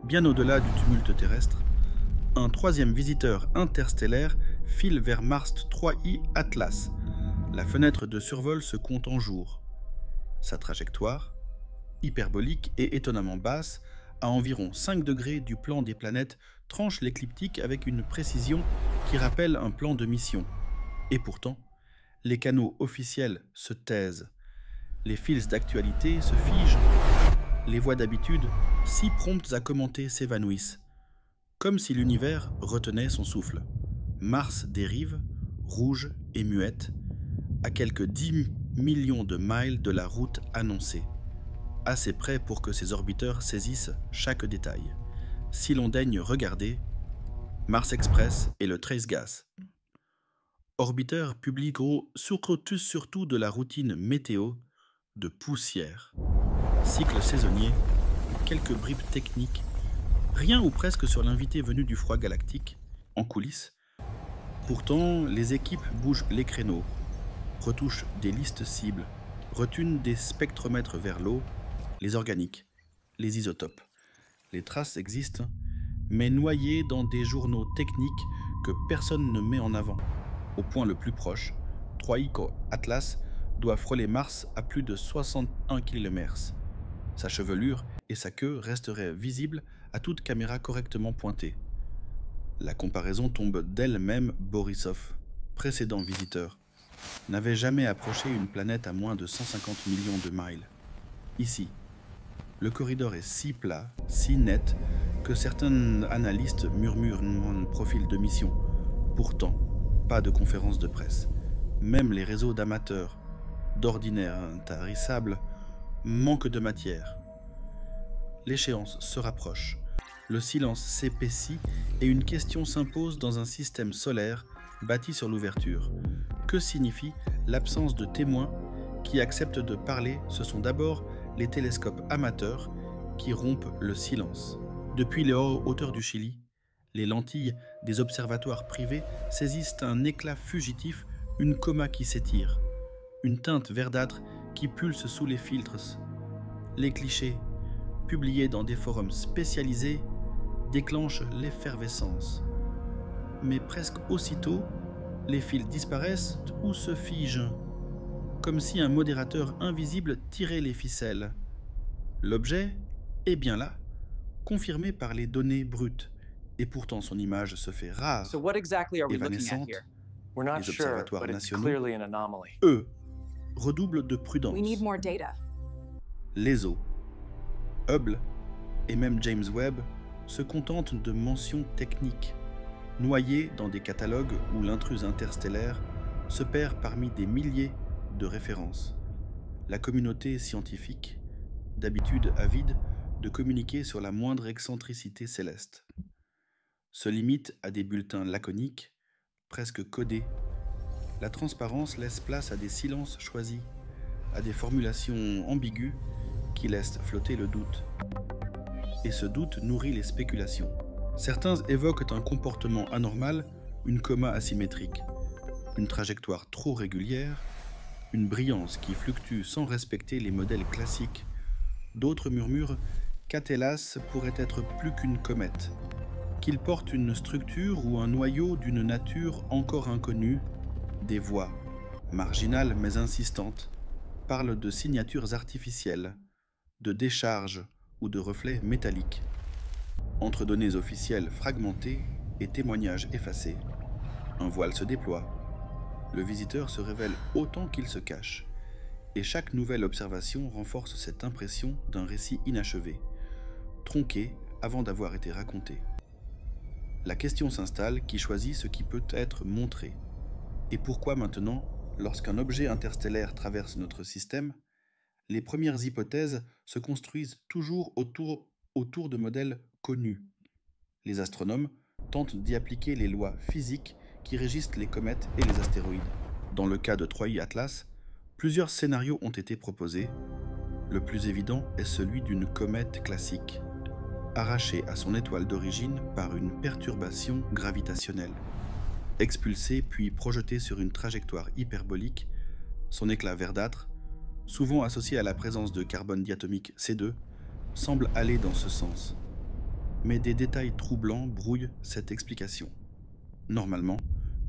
Bien au-delà du tumulte terrestre, un troisième visiteur interstellaire file vers Mars 3I Atlas. La fenêtre de survol se compte en jours. Sa trajectoire, hyperbolique et étonnamment basse, à environ 5 degrés du plan des planètes, tranche l'écliptique avec une précision qui rappelle un plan de mission. Et pourtant, les canaux officiels se taisent. Les fils d'actualité se figent. Les voix d'habitude, si promptes à commenter, s'évanouissent. Comme si l'univers retenait son souffle. Mars dérive, rouge et muette, à quelques 10 millions de miles de la route annoncée. Assez près pour que ses orbiteurs saisissent chaque détail. Si l'on daigne regarder, Mars Express et le Trace Gas. Orbiteurs publieront surtout de la routine météo, de poussière. Cycle saisonnier, quelques bribes techniques, rien ou presque sur l'invité venu du froid galactique, en coulisses. Pourtant, les équipes bougent les créneaux, retouchent des listes cibles, retunent des spectromètres vers l'eau, les organiques, les isotopes. Les traces existent, mais noyées dans des journaux techniques que personne ne met en avant. Au point le plus proche, 3I Atlas doit frôler Mars à plus de 61 km/h. Sa chevelure et sa queue resteraient visibles à toute caméra correctement pointée. La comparaison tombe d'elle-même. Borisov, précédent visiteur, n'avait jamais approché une planète à moins de 150 millions de miles. Ici, le corridor est si plat, si net, que certains analystes murmurent un profil de mission. Pourtant, pas de conférence de presse. Même les réseaux d'amateurs, d'ordinaire intarissables, manquent de matière. L'échéance se rapproche. Le silence s'épaissit et une question s'impose dans un système solaire bâti sur l'ouverture. Que signifie l'absence de témoins qui acceptent de parler? Ce sont d'abord les télescopes amateurs qui rompent le silence. Depuis les hauteurs du Chili, les lentilles des observatoires privés saisissent un éclat fugitif, une coma qui s'étire, une teinte verdâtre qui pulse sous les filtres. Les clichés, publiés dans des forums spécialisés, déclenchent l'effervescence. Mais presque aussitôt, les fils disparaissent ou se figent, comme si un modérateur invisible tirait les ficelles. L'objet est bien là, confirmé par les données brutes, et pourtant son image se fait rare, évanescente. Les observatoires nationaux, eux, redoublent de prudence. L'ESO, Hubble et même James Webb se contentent de mentions techniques, noyées dans des catalogues où l'intruse interstellaire se perd parmi des milliers de références. La communauté scientifique, d'habitude avide de communiquer sur la moindre excentricité céleste, se limite à des bulletins laconiques, presque codés. La transparence laisse place à des silences choisis, à des formulations ambiguës qui laissent flotter le doute. Et ce doute nourrit les spéculations. Certains évoquent un comportement anormal, une coma asymétrique, une trajectoire trop régulière, une brillance qui fluctue sans respecter les modèles classiques. D'autres murmurent qu'Atelas pourrait être plus qu'une comète, qu'il porte une structure ou un noyau d'une nature encore inconnue. Des voix, marginales mais insistantes, parlent de signatures artificielles, de décharges ou de reflets métalliques. Entre données officielles fragmentées et témoignages effacés, un voile se déploie. Le visiteur se révèle autant qu'il se cache, et chaque nouvelle observation renforce cette impression d'un récit inachevé, tronqué avant d'avoir été raconté. La question s'installe: qui choisit ce qui peut être montré? Et pourquoi maintenant, lorsqu'un objet interstellaire traverse notre système, les premières hypothèses se construisent toujours autour de modèles connus? Les astronomes tentent d'y appliquer les lois physiques qui régissent les comètes et les astéroïdes. Dans le cas de 3I Atlas, plusieurs scénarios ont été proposés. Le plus évident est celui d'une comète classique, arrachée à son étoile d'origine par une perturbation gravitationnelle. Expulsée puis projetée sur une trajectoire hyperbolique, son éclat verdâtre, souvent associé à la présence de carbone diatomique C2, semble aller dans ce sens. mais des détails troublants brouillent cette explication. Normalement,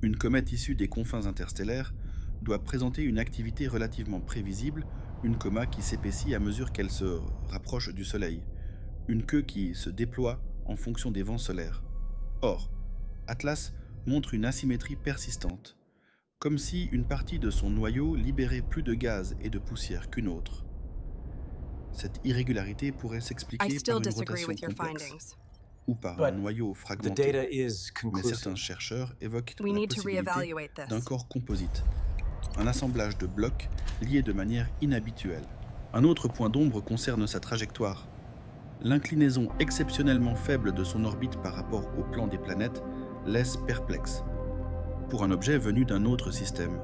une comète issue des confins interstellaires doit présenter une activité relativement prévisible, une coma qui s'épaissit à mesure qu'elle se rapproche du Soleil, une queue qui se déploie en fonction des vents solaires. Or, Atlas montre une asymétrie persistante, comme si une partie de son noyau libérait plus de gaz et de poussière qu'une autre. Cette irrégularité pourrait s'expliquer par une rotation complexe ou par un noyau fragmenté, mais certains chercheurs évoquent la possibilité d'un corps composite, un assemblage de blocs liés de manière inhabituelle. Un autre point d'ombre concerne sa trajectoire. L'inclinaison exceptionnellement faible de son orbite par rapport au plan des planètes laisse perplexe. Pour un objet venu d'un autre système,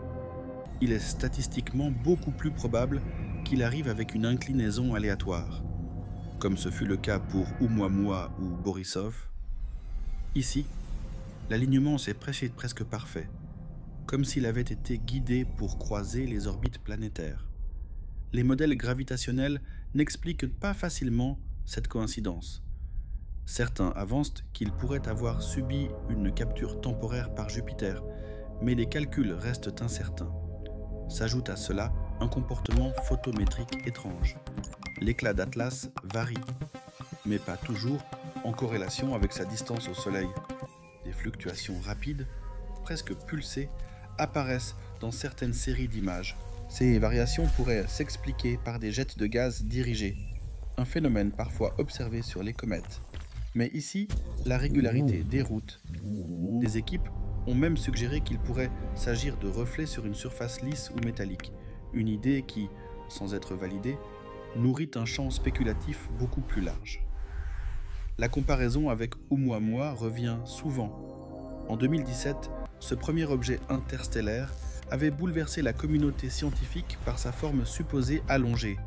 il est statistiquement beaucoup plus probable qu'il arrive avec une inclinaison aléatoire, comme ce fut le cas pour Oumuamua ou Borisov. Ici, l'alignement s'est presque parfait, comme s'il avait été guidé pour croiser les orbites planétaires. Les modèles gravitationnels n'expliquent pas facilement cette coïncidence. Certains avancent qu'il pourrait avoir subi une capture temporaire par Jupiter, mais les calculs restent incertains. S'ajoute à cela un comportement photométrique étrange. L'éclat d'Atlas varie, mais pas toujours en corrélation avec sa distance au Soleil. Des fluctuations rapides, presque pulsées, apparaissent dans certaines séries d'images. Ces variations pourraient s'expliquer par des jets de gaz dirigés, un phénomène parfois observé sur les comètes. Mais ici, la régularité déroute. Des équipes ont même suggéré qu'il pourrait s'agir de reflets sur une surface lisse ou métallique, une idée qui, sans être validée, nourrit un champ spéculatif beaucoup plus large. La comparaison avec Oumuamua revient souvent. En 2017, ce premier objet interstellaire avait bouleversé la communauté scientifique par sa forme supposée allongée,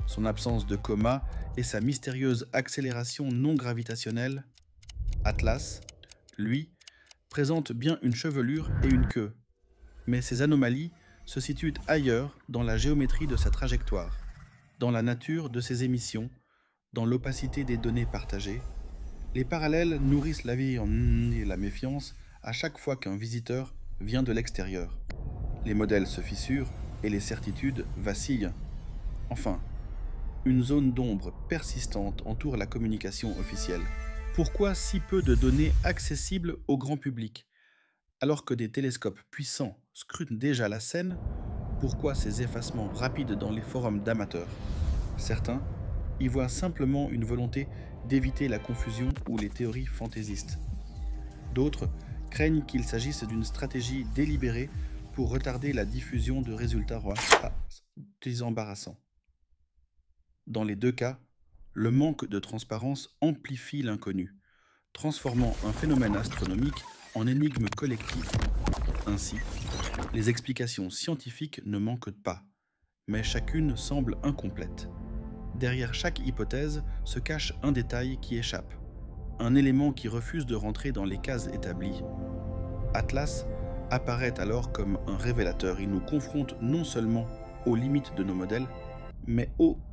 son absence de coma et sa mystérieuse accélération non gravitationnelle. Atlas, lui, présente bien une chevelure et une queue, mais ces anomalies se situent ailleurs dans la géométrie de sa trajectoire, dans la nature de ses émissions, dans l'opacité des données partagées. Les parallèles nourrissent l'avis et la méfiance à chaque fois qu'un visiteur vient de l'extérieur. Les modèles se fissurent et les certitudes vacillent. Enfin, une zone d'ombre persistante entoure la communication officielle. Pourquoi si peu de données accessibles au grand public? Alors que des télescopes puissants scrutent déjà la scène, pourquoi ces effacements rapides dans les forums d'amateurs? Certains y voient simplement une volonté d'éviter la confusion ou les théories fantaisistes. D'autres craignent qu'il s'agisse d'une stratégie délibérée pour retarder la diffusion de résultats désembarrassants. Dans les deux cas, le manque de transparence amplifie l'inconnu, transformant un phénomène astronomique en énigme collective. Ainsi, les explications scientifiques ne manquent pas, mais chacune semble incomplète. Derrière chaque hypothèse se cache un détail qui échappe, un élément qui refuse de rentrer dans les cases établies. Atlas apparaît alors comme un révélateur. Il nous confronte non seulement aux limites de nos modèles, mais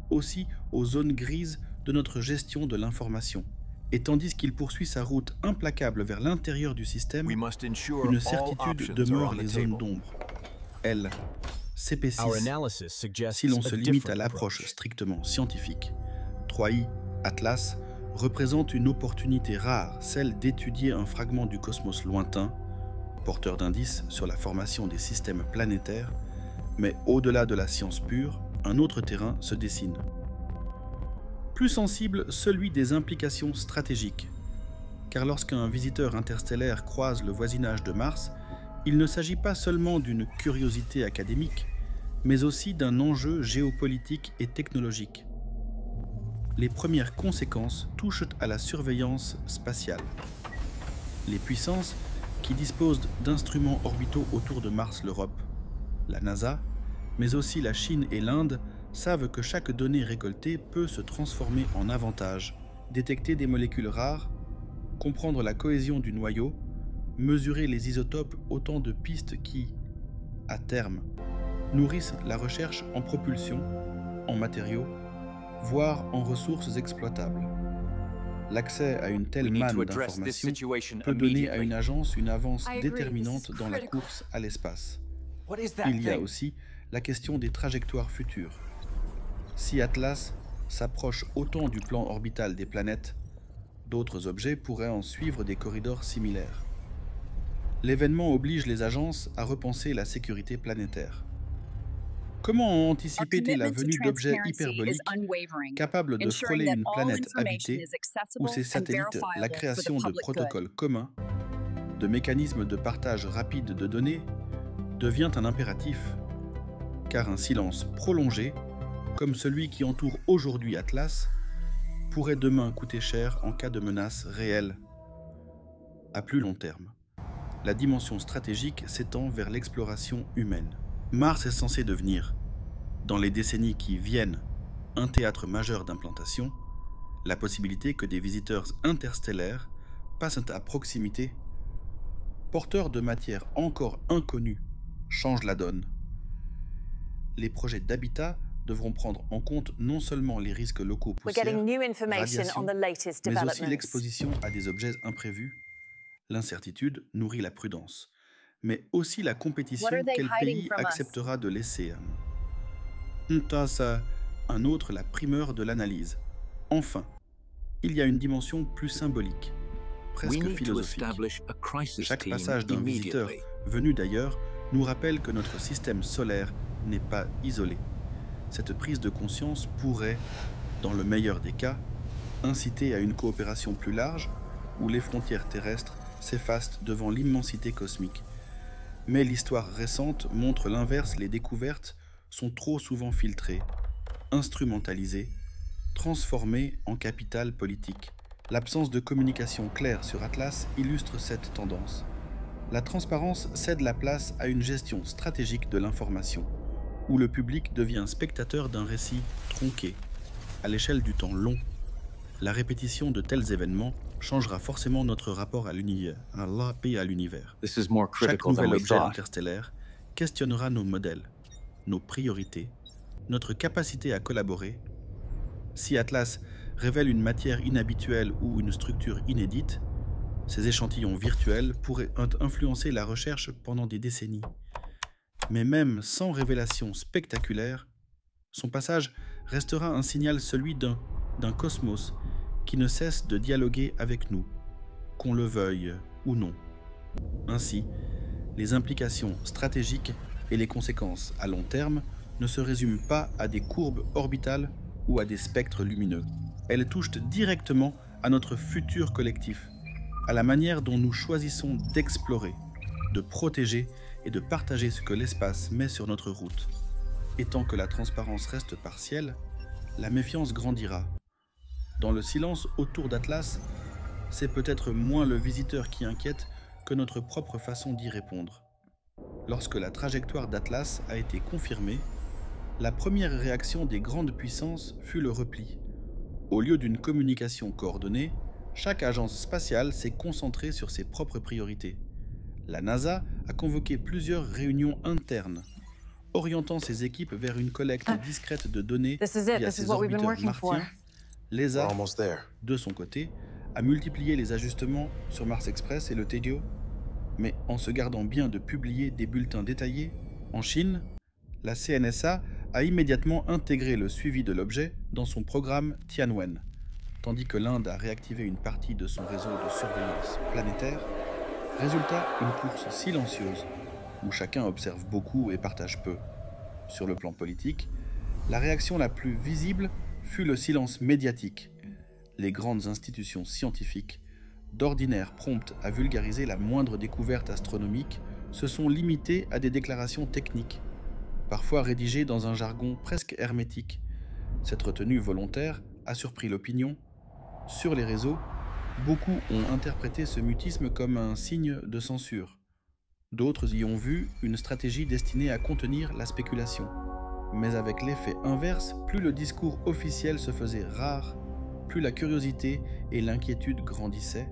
aussi aux zones grises de notre gestion de l'information. Et tandis qu'il poursuit sa route implacable vers l'intérieur du système, une certitude demeure: les zones d'ombre. Elles s'épaississent si l'on se limite à l'approche strictement scientifique. 3i Atlas représente une opportunité rare, celle d'étudier un fragment du cosmos lointain, porteur d'indices sur la formation des systèmes planétaires, mais au-delà de la science pure, un autre terrain se dessine. Plus sensible, celui des implications stratégiques. Car lorsqu'un visiteur interstellaire croise le voisinage de Mars, il ne s'agit pas seulement d'une curiosité académique, mais aussi d'un enjeu géopolitique et technologique. Les premières conséquences touchent à la surveillance spatiale. Les puissances qui disposent d'instruments orbitaux autour de Mars, l'Europe, la NASA, mais aussi la Chine et l'Inde, savent que chaque donnée récoltée peut se transformer en avantage, détecter des molécules rares, comprendre la cohésion du noyau, mesurer les isotopes, autant de pistes qui, à terme, nourrissent la recherche en propulsion, en matériaux, voire en ressources exploitables. L'accès à une telle manne d'informations peut donner à une agence une avance déterminante dans la course à l'espace. Il y a aussi la question des trajectoires futures. Si Atlas s'approche autant du plan orbital des planètes, d'autres objets pourraient en suivre des corridors similaires. L'événement oblige les agences à repenser la sécurité planétaire. Comment anticiper la venue d'objets hyperboliques capables de frôler une planète habitée ou ses satellites, la création de protocoles communs, de mécanismes de partage rapide de données, devient un impératif, car un silence prolongé, comme celui qui entoure aujourd'hui Atlas, pourrait demain coûter cher en cas de menace réelle. À plus long terme, la dimension stratégique s'étend vers l'exploration humaine. Mars est censé devenir, dans les décennies qui viennent, un théâtre majeur d'implantation. La possibilité que des visiteurs interstellaires passent à proximité, porteurs de matière encore inconnue, change la donne. Les projets d'habitat devront prendre en compte non seulement les risques locaux poussières, radiation, mais aussi l'exposition à des objets imprévus. L'incertitude nourrit la prudence, mais aussi la compétition quel pays acceptera de laisser. Un autre la primeur de l'analyse. Enfin, il y a une dimension plus symbolique, presque philosophique. Chaque passage d'un visiteur venu d'ailleurs nous rappelle que notre système solaire n'est pas isolé. Cette prise de conscience pourrait, dans le meilleur des cas, inciter à une coopération plus large où les frontières terrestres s'effacent devant l'immensité cosmique. Mais l'histoire récente montre l'inverse, les découvertes sont trop souvent filtrées, instrumentalisées, transformées en capital politique. L'absence de communication claire sur Atlas illustre cette tendance. La transparence cède la place à une gestion stratégique de l'information, où le public devient spectateur d'un récit tronqué. À l'échelle du temps long, la répétition de tels événements changera forcément notre rapport à l'univers, à l'univers. Chaque nouvel objet interstellaire questionnera nos modèles, nos priorités, notre capacité à collaborer. Si Atlas révèle une matière inhabituelle ou une structure inédite, ces échantillons virtuels pourraient influencer la recherche pendant des décennies. Mais même sans révélation spectaculaire, son passage restera un signal, celui d'un cosmos qui ne cesse de dialoguer avec nous, qu'on le veuille ou non. Ainsi, les implications stratégiques et les conséquences à long terme ne se résument pas à des courbes orbitales ou à des spectres lumineux. Elles touchent directement à notre futur collectif, à la manière dont nous choisissons d'explorer, de protéger et de partager ce que l'espace met sur notre route. Et tant que la transparence reste partielle, la méfiance grandira. Dans le silence autour d'Atlas, c'est peut-être moins le visiteur qui inquiète que notre propre façon d'y répondre. Lorsque la trajectoire d'Atlas a été confirmée, la première réaction des grandes puissances fut le repli. Au lieu d'une communication coordonnée, chaque agence spatiale s'est concentrée sur ses propres priorités. La NASA a convoqué plusieurs réunions internes, orientant ses équipes vers une collecte discrète de données via ses orbiteurs martiens. L'ESA, de son côté, a multiplié les ajustements sur Mars Express et le Tedio, mais en se gardant bien de publier des bulletins détaillés. En Chine, la CNSA a immédiatement intégré le suivi de l'objet dans son programme Tianwen, tandis que l'Inde a réactivé une partie de son réseau de surveillance planétaire. Résultat, une course silencieuse, où chacun observe beaucoup et partage peu. Sur le plan politique, la réaction la plus visible fut le silence médiatique. Les grandes institutions scientifiques, d'ordinaire promptes à vulgariser la moindre découverte astronomique, se sont limitées à des déclarations techniques, parfois rédigées dans un jargon presque hermétique. Cette retenue volontaire a surpris l'opinion. Sur les réseaux, beaucoup ont interprété ce mutisme comme un signe de censure. D'autres y ont vu une stratégie destinée à contenir la spéculation. Mais avec l'effet inverse, plus le discours officiel se faisait rare, plus la curiosité et l'inquiétude grandissaient.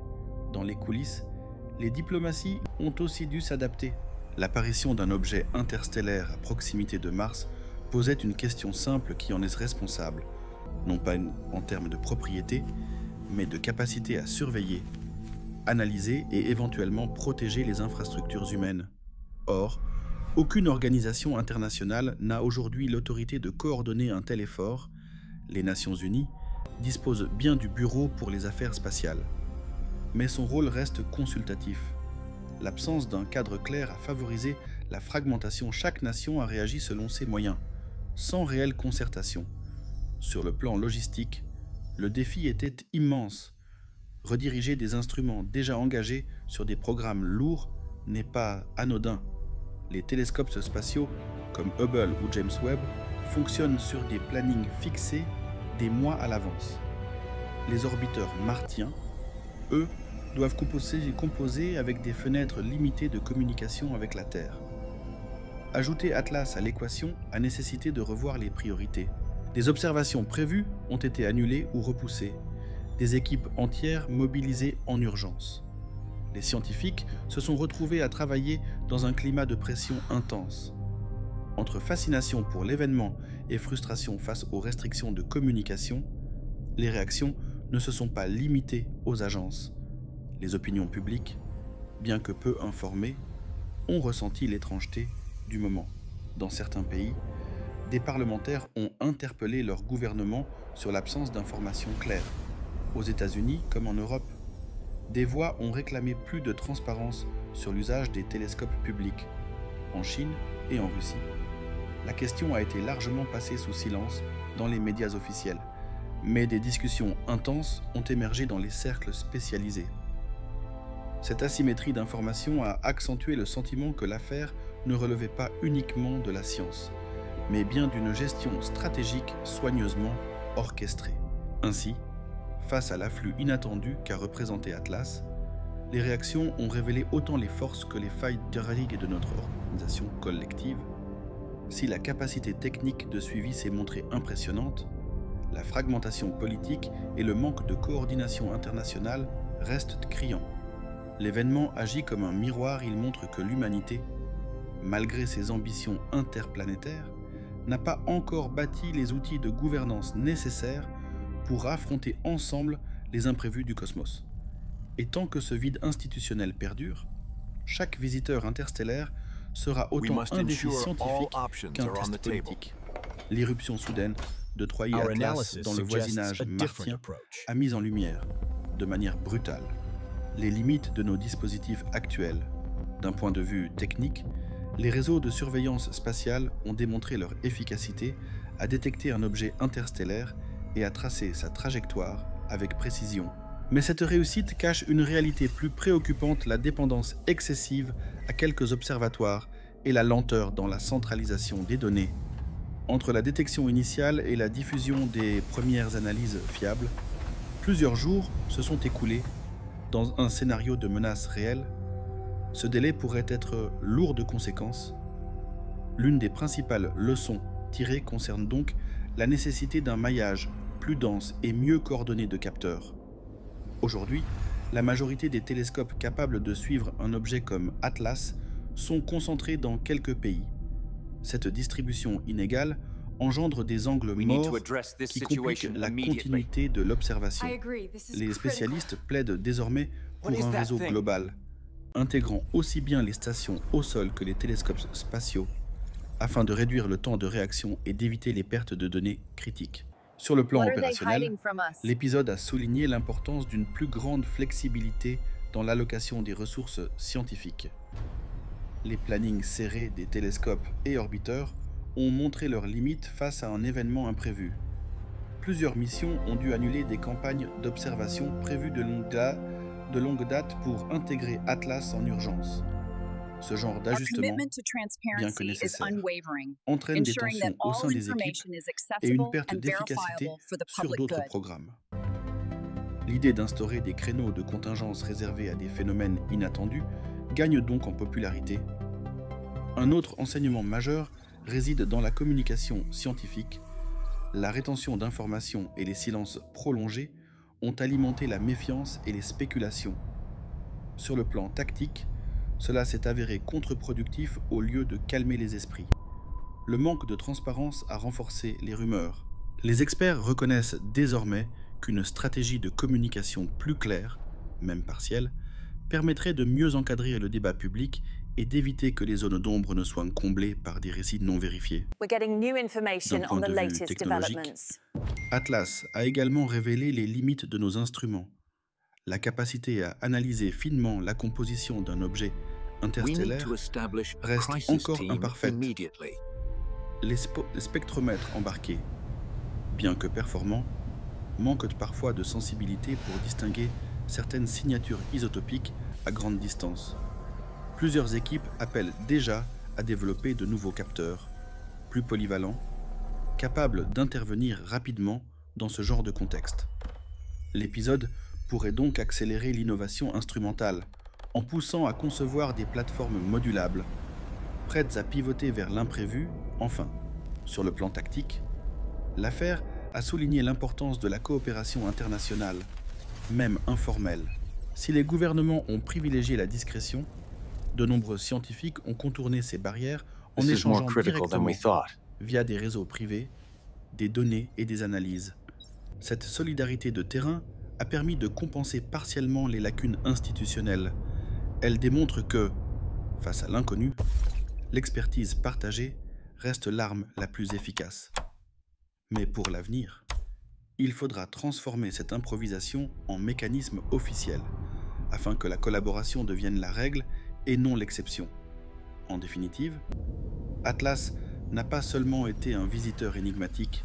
Dans les coulisses, les diplomaties ont aussi dû s'adapter. L'apparition d'un objet interstellaire à proximité de Mars posait une question simple qui en est responsable, non pas en termes de propriété, mais de capacité à surveiller, analyser et éventuellement protéger les infrastructures humaines. Or, aucune organisation internationale n'a aujourd'hui l'autorité de coordonner un tel effort. Les Nations Unies disposent bien du Bureau pour les affaires spatiales. Mais son rôle reste consultatif. L'absence d'un cadre clair a favorisé la fragmentation. Chaque nation a réagi selon ses moyens, sans réelle concertation. Sur le plan logistique, le défi était immense. Rediriger des instruments déjà engagés sur des programmes lourds n'est pas anodin. Les télescopes spatiaux, comme Hubble ou James Webb, fonctionnent sur des plannings fixés des mois à l'avance. Les orbiteurs martiens, eux, doivent composer avec des fenêtres limitées de communication avec la Terre. Ajouter Atlas à l'équation a nécessité de revoir les priorités. Des observations prévues ont été annulées ou repoussées. Des équipes entières mobilisées en urgence. Les scientifiques se sont retrouvés à travailler dans un climat de pression intense. Entre fascination pour l'événement et frustration face aux restrictions de communication, les réactions ne se sont pas limitées aux agences. Les opinions publiques, bien que peu informées, ont ressenti l'étrangeté du moment. Dans certains pays, des parlementaires ont interpellé leur gouvernement sur l'absence d'informations claires. Aux États-Unis comme en Europe, des voix ont réclamé plus de transparence sur l'usage des télescopes publics. En Chine et en Russie, la question a été largement passée sous silence dans les médias officiels, mais des discussions intenses ont émergé dans les cercles spécialisés. Cette asymétrie d'information a accentué le sentiment que l'affaire ne relevait pas uniquement de la science, mais bien d'une gestion stratégique soigneusement orchestrée. Ainsi, face à l'afflux inattendu qu'a représenté Atlas, les réactions ont révélé autant les forces que les failles de notre organisation collective. Si la capacité technique de suivi s'est montrée impressionnante, la fragmentation politique et le manque de coordination internationale restent criants. L'événement agit comme un miroir, il montre que l'humanité, malgré ses ambitions interplanétaires, n'a pas encore bâti les outils de gouvernance nécessaires pour affronter ensemble les imprévus du cosmos. Et tant que ce vide institutionnel perdure, chaque visiteur interstellaire sera autant un défi scientifique qu'un test politique. L'irruption soudaine de 3i Atlas dans le voisinage martien a mis en lumière, de manière brutale, les limites de nos dispositifs actuels. D'un point de vue technique, les réseaux de surveillance spatiale ont démontré leur efficacité à détecter un objet interstellaire et à tracer sa trajectoire avec précision. Mais cette réussite cache une réalité plus préoccupante, la dépendance excessive à quelques observatoires et la lenteur dans la centralisation des données. Entre la détection initiale et la diffusion des premières analyses fiables, plusieurs jours se sont écoulés dans un scénario de menace réelle. Ce délai pourrait être lourd de conséquences. L'une des principales leçons tirées concerne donc la nécessité d'un maillage plus dense et mieux coordonné de capteurs. Aujourd'hui, la majorité des télescopes capables de suivre un objet comme Atlas sont concentrés dans quelques pays. Cette distribution inégale engendre des angles morts qui compliquent la continuité de l'observation. Les spécialistes plaident désormais pour un réseau global, intégrant aussi bien les stations au sol que les télescopes spatiaux, afin de réduire le temps de réaction et d'éviter les pertes de données critiques. Sur le plan opérationnel, l'épisode a souligné l'importance d'une plus grande flexibilité dans l'allocation des ressources scientifiques. Les plannings serrés des télescopes et orbiteurs ont montré leurs limites face à un événement imprévu. Plusieurs missions ont dû annuler des campagnes d'observation prévues de longue date pour intégrer Atlas en urgence. Ce genre d'ajustement, bien que nécessaire, entraîne des tensions au sein des équipes et une perte d'efficacité sur d'autres programmes. L'idée d'instaurer des créneaux de contingence réservés à des phénomènes inattendus gagne donc en popularité. Un autre enseignement majeur réside dans la communication scientifique. La rétention d'informations et les silences prolongés ont alimenté la méfiance et les spéculations. Sur le plan tactique, cela s'est avéré contre-productif au lieu de calmer les esprits. Le manque de transparence a renforcé les rumeurs. Les experts reconnaissent désormais qu'une stratégie de communication plus claire, même partielle, permettrait de mieux encadrer le débat public et d'éviter que les zones d'ombre ne soient comblées par des récits non vérifiés. D'un point de vue technologique, Atlas a également révélé les limites de nos instruments. La capacité à analyser finement la composition d'un objet interstellaire reste encore imparfaite. Les spectromètres embarqués, bien que performants, manquent parfois de sensibilité pour distinguer certaines signatures isotopiques à grande distance. Plusieurs équipes appellent déjà à développer de nouveaux capteurs, plus polyvalents, capables d'intervenir rapidement dans ce genre de contexte. L'épisode pourrait donc accélérer l'innovation instrumentale, en poussant à concevoir des plateformes modulables, prêtes à pivoter vers l'imprévu. Enfin, sur le plan tactique, l'affaire a souligné l'importance de la coopération internationale, même informelle. Si les gouvernements ont privilégié la discrétion, de nombreux scientifiques ont contourné ces barrières en échangeant directement via des réseaux privés, des données et des analyses. Cette solidarité de terrain a permis de compenser partiellement les lacunes institutionnelles. Elle démontre que, face à l'inconnu, l'expertise partagée reste l'arme la plus efficace. Mais pour l'avenir, il faudra transformer cette improvisation en mécanisme officiel, afin que la collaboration devienne la règle et non l'exception. En définitive, Atlas n'a pas seulement été un visiteur énigmatique,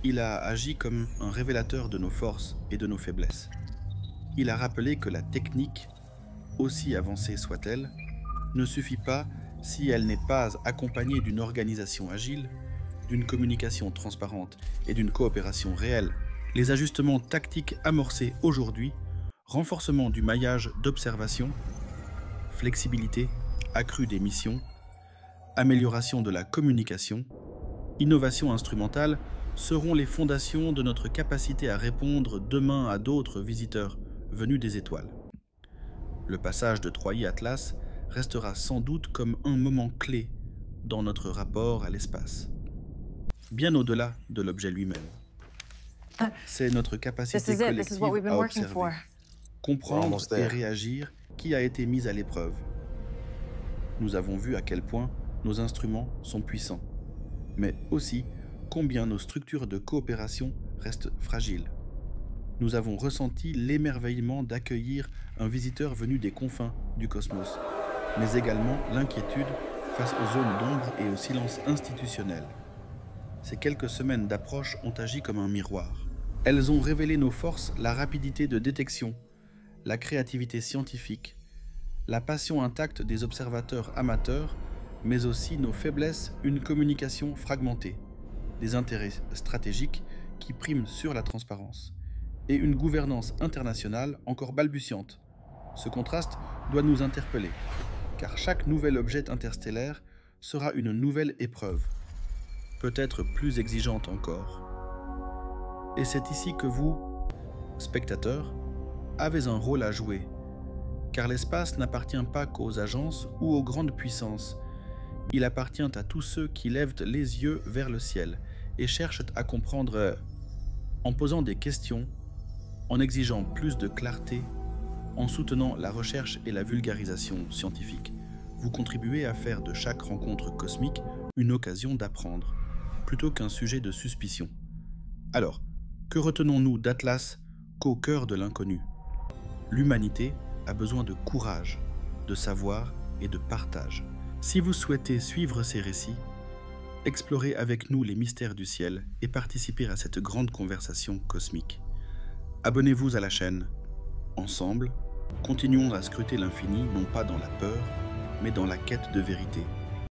il a agi comme un révélateur de nos forces et de nos faiblesses. Il a rappelé que la technique, aussi avancée soit-elle, ne suffit pas si elle n'est pas accompagnée d'une organisation agile, d'une communication transparente et d'une coopération réelle. Les ajustements tactiques amorcés aujourd'hui, renforcement du maillage d'observation, flexibilité accrue des missions, amélioration de la communication, innovation instrumentale seront les fondations de notre capacité à répondre demain à d'autres visiteurs venus des étoiles. Le passage de 3i Atlas restera sans doute comme un moment clé dans notre rapport à l'espace, bien au-delà de l'objet lui-même. C'est notre capacité collective à observer, comprendre et réagir qui a été mise à l'épreuve. Nous avons vu à quel point nos instruments sont puissants, mais aussi combien nos structures de coopération restent fragiles. Nous avons ressenti l'émerveillement d'accueillir un visiteur venu des confins du cosmos, mais également l'inquiétude face aux zones d'ombre et au silence institutionnel. Ces quelques semaines d'approche ont agi comme un miroir. Elles ont révélé nos forces, la rapidité de détection, la créativité scientifique, la passion intacte des observateurs amateurs, mais aussi nos faiblesses, une communication fragmentée, des intérêts stratégiques qui priment sur la transparence, et une gouvernance internationale encore balbutiante. Ce contraste doit nous interpeller, car chaque nouvel objet interstellaire sera une nouvelle épreuve, peut-être plus exigeante encore. Et c'est ici que vous, spectateurs, avez un rôle à jouer, car l'espace n'appartient pas qu'aux agences ou aux grandes puissances. Il appartient à tous ceux qui lèvent les yeux vers le ciel et cherchent à comprendre en posant des questions, en exigeant plus de clarté, en soutenant la recherche et la vulgarisation scientifique. Vous contribuez à faire de chaque rencontre cosmique une occasion d'apprendre, plutôt qu'un sujet de suspicion. Alors, que retenons-nous d'Atlas qu'au cœur de l'inconnu? L'humanité a besoin de courage, de savoir et de partage. Si vous souhaitez suivre ces récits, explorez avec nous les mystères du ciel et participez à cette grande conversation cosmique. Abonnez-vous à la chaîne. Ensemble, continuons à scruter l'infini non pas dans la peur, mais dans la quête de vérité.